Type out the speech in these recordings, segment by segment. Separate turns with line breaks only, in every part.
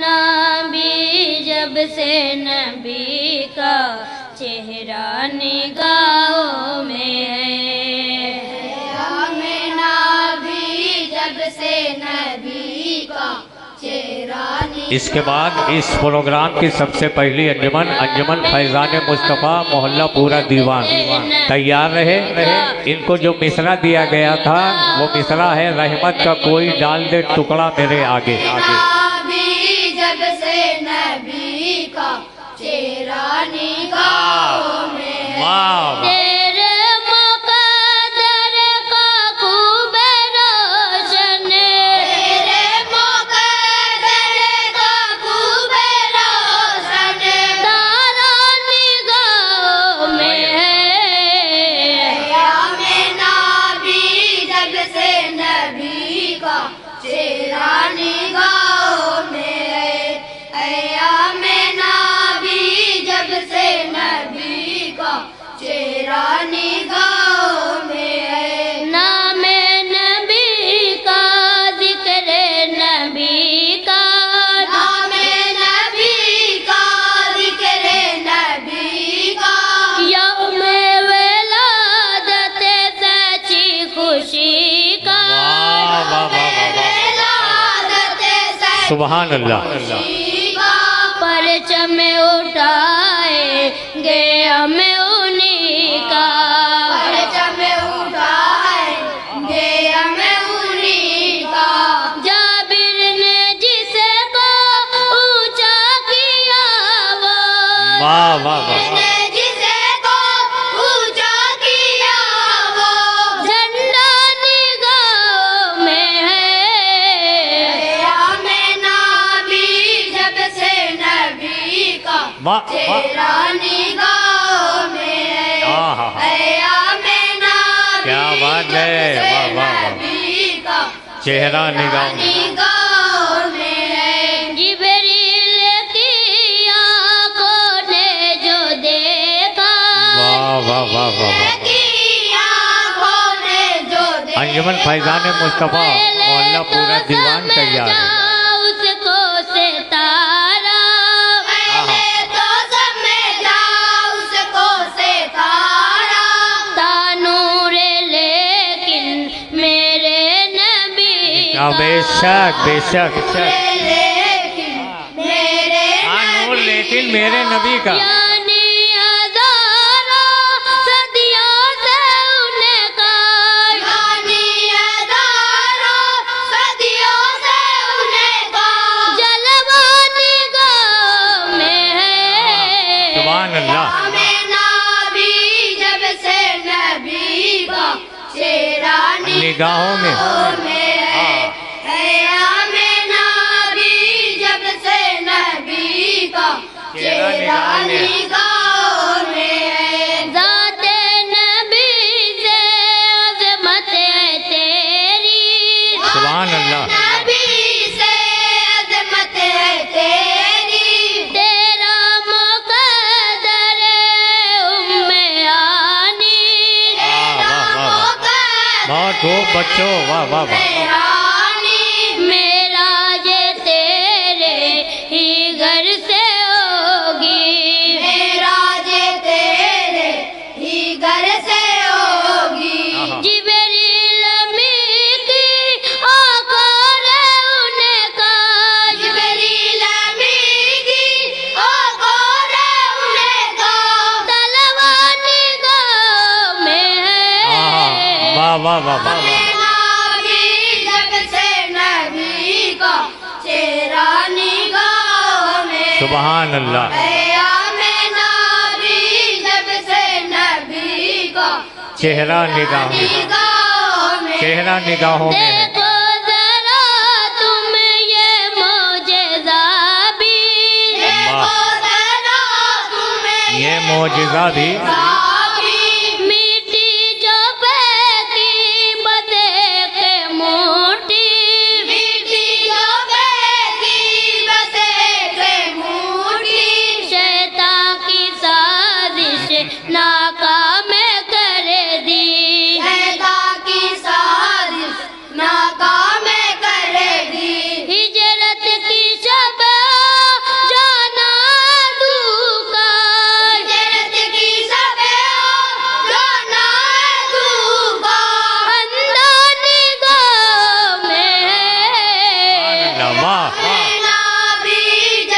نبی جب سے نبی کا چہرہ نگاہوں میں ہے،
ایام نبی جب سے نبی کا چہرہ
اس کے بعد اس پروگرام کی سب سے پہلی انجمن فیضان مصطفیٰ محلہ پورا دیوان تیار رہے۔ ان کو جو مصرع دیا گیا تھا وہ مصرع ہے رحمت کا کوئی ڈال دے ٹکڑا میرے آگے۔
نبی جب سے نبی کا چہرہ نگاہوں میں ہے،
واہ
تیرے مقدر کا خوب روشن،
تیرے مقدر کا خوب روشن
تارا نگاہوں میں ہے،
ایام نبی جب سے نبی کا چہرہ نگاہوں میں ہے، ایام نبی جب سے نبی کا چہرہ نگاہوں میں ہے،
نام نبی کا ذکر نبی کا،
نام نبی کا ذکر نبی کا،
یوم ولادت سچی خوشی کا،
واہ واہ واہ
ولادت سچی
سبحان اللہ۔
کا،
پرچم اٹھائے گے ہم انہی کا،
پرچم اٹھائیں گے ہم انہی کا،
جابر نے جسے کو اونچا کیا وہ،
واہ واہ واہ
نے جسے کو اونچا کیا وہ،
جھنڈا نگاہوں میں ہے،
ایام نبی جب سے نبی کا
واہ
چہرہ نگاہوں میں ہے،
آہا
ایام نبی
کیا بات ہے،
جب سے
واہ واہ واہ
نبی کا
چہرہ نگاہ میں۔
نگاہوں میں ہے،
جبریل کی آنکھوں نے جو دیکھا،
واہ واہ واہ واہ
کی آنکھوں نے جو دیکھا،
انجمن فیضان مصطفیٰ محلہ پورا دیوان تیار ہے۔
اس کو ستارہ،
پہلے تو سمجھا اس کو ستارہ،
کیا بے شک بے شک
لیکن میرے
نور لیکن میرے نبی کا
یعنی ہزاروں صدیوں سے انہیں کاش،
یعنی ہزاروں صدیوں سے انہیں کا
جلوہ نگاہ میں ہے،
سبحان اللہ۔
نبی جب سے نبی کا چہرہ
نگاہوں میں
ہے، ایام نبی جب سے نبی کا چہرہ نگاہوں میں ہے،
ذات نبی سے عظمت ہے تیری،
سبحان اللہ۔
نبی سے عظمت ہے تیری،
تیرا مقدر ام آنی،
واہ واہ واہ بہت خوب بچوں، واہ واہ واہ
معراج تیرے ہی گھر سے ہوگی،
معراج تیرے ہی گھر سے ہوگی،
جبریل امی کی آنکھوں نے انہیں کاش،
جبریل امی کی آنکھوں نے انہیں کہا،
تلوہ نگاہ میں ہے،
واہ واہ واہ واہ
نبی جب سے نبی کا چہرہ نگاہوں میں،
سبحان اللہ۔
ایام نبی جب سے نبی کا
چہرہ نگاہوں میں
نگاہوں میں،
چہرہ نگاہوں میں ہے۔
دیکھو ذرا تم یہ معجزہ بھی،
واہ
ذرا تمہیں
یہ معجزہ بھی
میٹھی جو پھینکی بدے کے موٹی،
میٹھی جو بیٹھی بس ایک موٹی،
شیطان کی سازش ناکام کر دی،
شیطان کی سازش ناکام کر دی،
ہجرت کی شب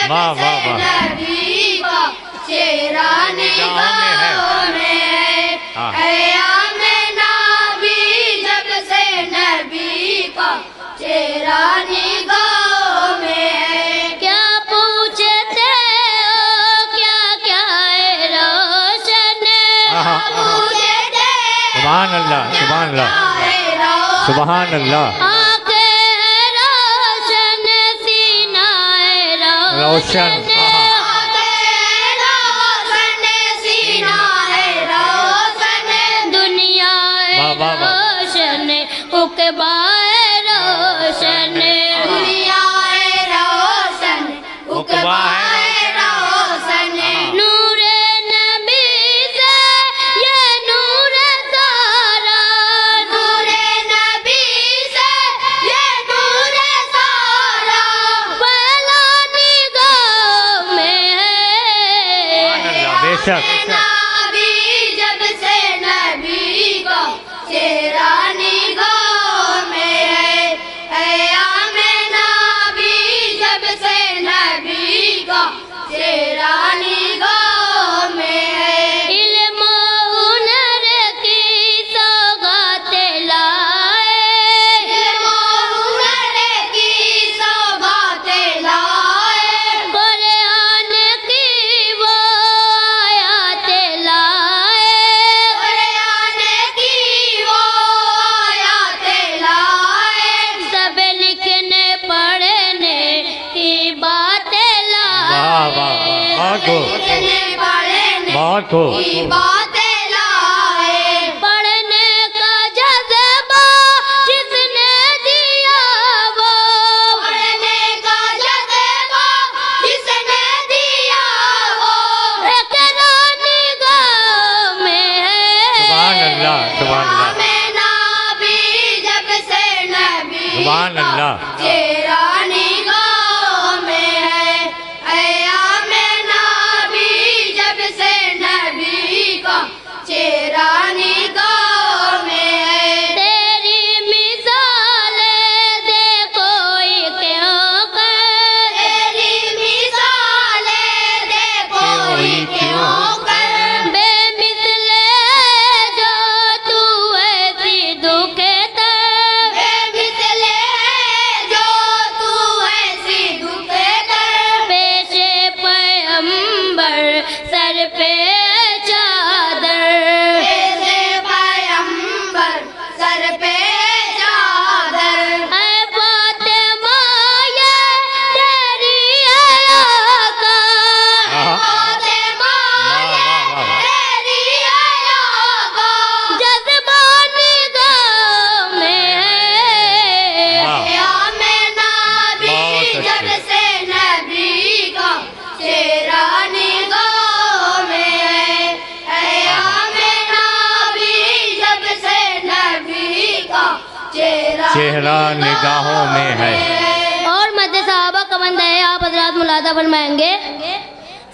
वाह, वाह, वाह।
नबी का चेहरा निगाहों में है।
हाँ।
क़याम नबी जब से नबी का चेहरा निगाहों में है।
क्या पूछते हो क्या क्या है रोशन
हाँ।
मुझे दे
सुभान अल्लाह, सुभान अल्लाह, सुभान अल्लाह।
आंखें है रोशन सीना है
रोशन,
रोशन
सीना है रोशन।
दुनिया है
वाह, वाह, वाह।
रोशन उकबा है रोशन
दुनिया है रोशन, उकबा है रोशन।
नूरे नबी से ये नूर सारा
नूरे नबी से ये नूर सारा
पहला निगाह में
सुभान
है।
अल्लाह, बेशक।
नबी जब से नबी का चेहरा निगाहों में है। क़याम नबी जब से नबी का चेहरा निगाहों में है।
इल्म हुनर की सौगातें लाए
इल्म हुनर की सौगातें लाए।
कुरान की वो आयातें लाए
कुरान की वो आयतें लाए।
सब लिखने पढ़ने की बातें
वाह, वाह, वाह,
लाए
बहुत खूब,
लिखने पढ़ने
बहुत खूब।
की बातें लाए।
पढ़ने का जज्बा जिसने दिया वो
पढ़ने का जज्बा जिसने दिया वो
इकरा निगाह में
सुभान
है।
अल्लाह, सुभान अल्लाह,
हमें नबी जब से नबी
सुभान
का
अल्लाह।
चेहरा निगाहों में है। क़याम नबी जब से नबी का चेहरा निगाहों में है।
तेरी मिसाल देखो क्यों कर
तेरी मिसालें देखो क्यों कर।
बेमिसले जो तू ऐसी दुखता
बेमिसले जो तू ऐसी दुखे कर।
पेशे पैगंबर सर पे चादर
ऐसे पैगंबर सर पे चादर।
है फातिमा ये तेरी आका
हाँ।
फातिमा
वाह, वाह, वाह।
तेरी आया का
जज्बा निगाह में है।
वाह।
क़याम नबी
बहुत अच्छे।
जब से नबी का चेहरा निगाहों में है। क़याम नबी जब से नबी का
चेहरा निगाहों में है।
और मध्य साहबा का बंदा है, आप हजरात मुलादा फरमाएंगे।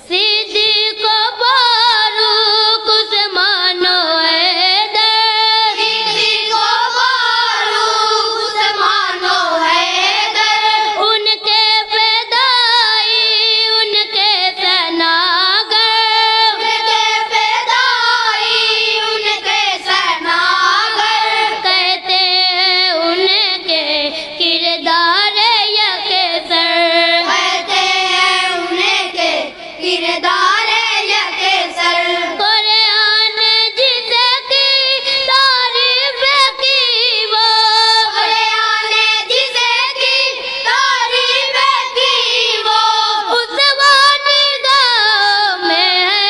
सिद्दीक़ फारूक उस्मानो हैदर
किसी को फारूक उस्मानो हैदर।
उनके फ़िदाई उनके सनागर
उनके फ़िदाई उनके सनागर।
कहते हैं उनके किरदार यकसर
कहते हैं उनके किरदार यकसर।
कुरान जिसे की तारीफ की वो
कुरान जिसे की तारीफ की वो
उस निगाह में है।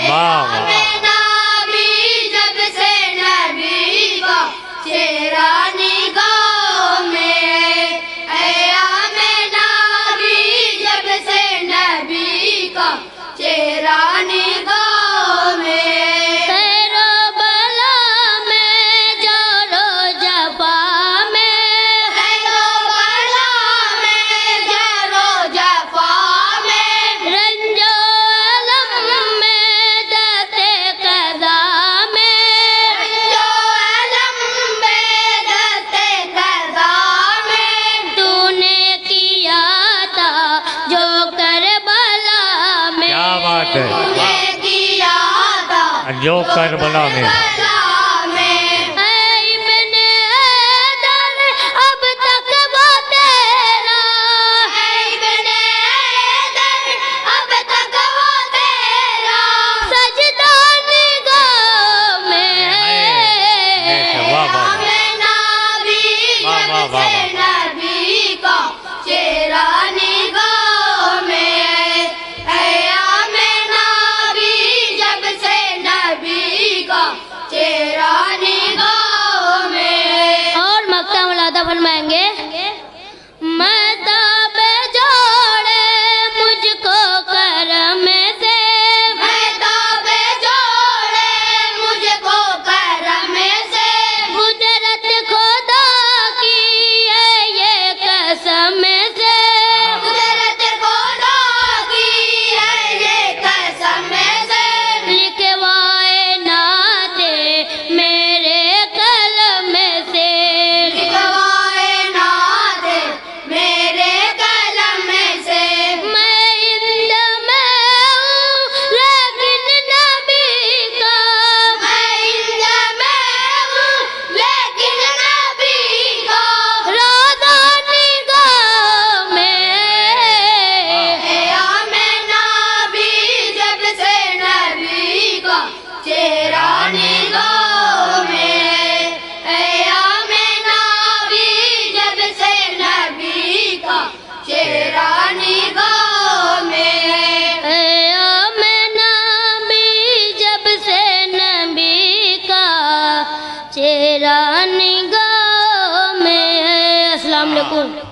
वाह, वाह।
हमें नबी जब से नबी का चेहरा निगाहों में है। क़याम नबी जब से नबी का चेहरा निगाहों में है।
खैरो बला में जोरो जफा में
खैरो बला में जरो जफा में।
रंजो अलम में दते कदा में
जो अलम में दस्ते कज़ा में।
तूने किया था जो
बात है।
तूने किया था
जो करबला में
करबला में।
इब्न हैदर अब तक वो तेरा
इब्न हैदर अब तक वो तेरा
सजदा निगाह में है।
वाह वाह
आमिना भी
वाह,
जब
वाह, वाह,
से नबी का चेहरा निगाह में है। आमिना भी जब से नबी का चेहरा निगाह में है।
और मक्ता मुलादा फरमाएंगे मताब जोड़े मुझको करम से
महताब जोड़े मुझको करम से।
कुदरत खुदा की है ये कसम से
कुदरत खुदा की है ये कसम से।
लिखवाए नाते मेरे कलम से
लिखवाए नात मेरे कलम से।
मैं इंद में हूँ लेकिन नबी का
मैं इंद में हूँ लेकिन नबी का
रोज़ा निगाह में
है। आमिना भी जब से नबी का चेहरा निगाह में है। आमिना भी जब से नबी का चेहरा निगाह में है।
आमना भी जब से नबी का चेहरा निगाह में है। अस्सलाम वालेकुम।